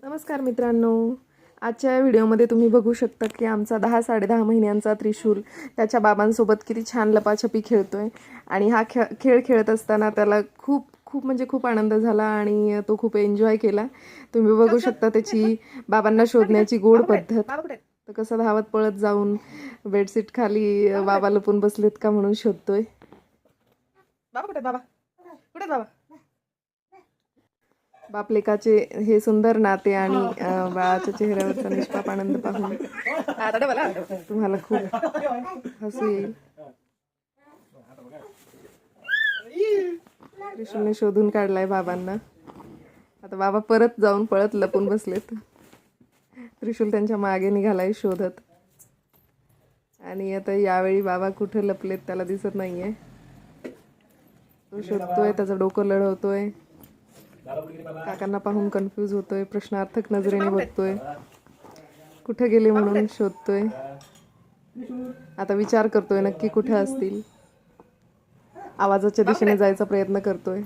नमस्कार मित्रांनो, आजच्या व्हिडिओमध्ये तुम्ही बघू शकता की आमचा 10-10.5 महिन्यांचा त्रिशूल त्याच्या बाबांसोबत किती छान लपाछपी खेळतोय. आणि हा खेळ खेळत असताना त्याला खूप खूप म्हणजे खूप आनंद झाला आणि तो खूप एन्जॉय केला. तुम्ही बघू शकता त्याची बाबांना शोधण्याची गोड पद्धत. तर कसं धावत पळत जाऊन बेडशीट खाली बाबा लपून बसलेत का म्हणून शोधतोय. बाबा कुठे बाबा कुठे बाबा. बापलेकाचे हे सुंदर नाते आणि बाळाच्या चेहऱ्यावरचा निष्पाप आनंद पाहून तुम्हाला खूप हसू येईल. त्रिशूलने शोधून काढलाय बाबांना. आता बाबा परत जाऊन पळत लपून बसलेत. त्रिशूल त्यांच्या मागे निघालाय शोधत. आणि आता यावेळी बाबा कुठे लपलेत त्याला दिसत नाहीये. तो शोधतोय, त्याचं डोकं लढवतोय, काकांना पाहून कन्फ्यूज होतोय, प्रश्नार्थक नजरेने बघतोय, कुठे गेले म्हणून शोधतोय. आता विचार करतोय नक्की कुठे असतील. आवाजाच्या दिशेने जायचा प्रयत्न करतोय.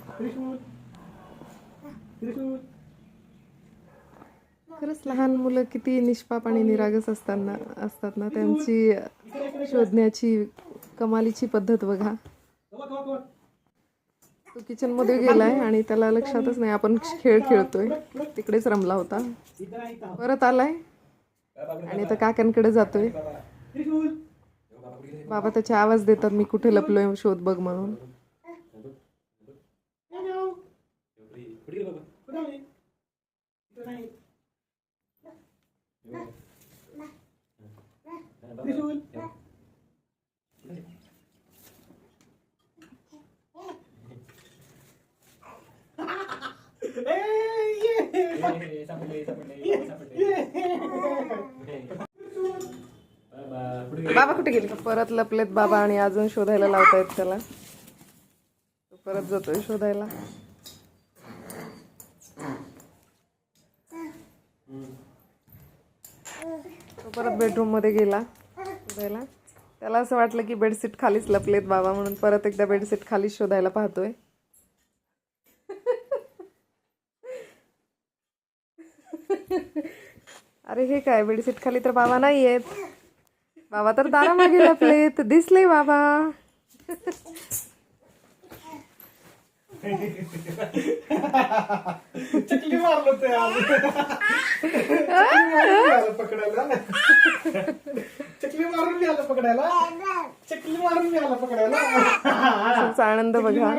खरंच लहान मुलं किती निष्पाप आणि निरागस असतात ना, त्यांची शोधण्याची कमालीची पद्धत बघा. तो किचन मध्ये गेलाय आणि त्याला लक्षातच नाही आपण खेळ खेळतोय. तिकडेच रमला होता. परत आलाय आणि आता काकांकडे जातोय. बाबा त्याचे आवाज देतात, मी कुठे लपलोय शोध बघ म्हणून. बाबा कुठे गेले. परत लपलेत बाबा आणि अजून शोधायला लावतायत त्याला. तो परत जातोय शोधायला. तो परत बेडरूम मध्ये गेला शोधायला. त्याला असं वाटलं की बेडशीट खालीच लपलेत बाबा म्हणून परत एकदा बेडशीट खालीच शोधायला पाहतोय. अरे हे काय, बेडशीट खाली तर बाबा नाही आहेत. बाबा तर दारामागे लपलेत. दिसले बाबा. चकली मारलं ते पकडायला. चकली मारून आलं पकडायला. चकली मारून आलं पकडायला. आनंद बघा.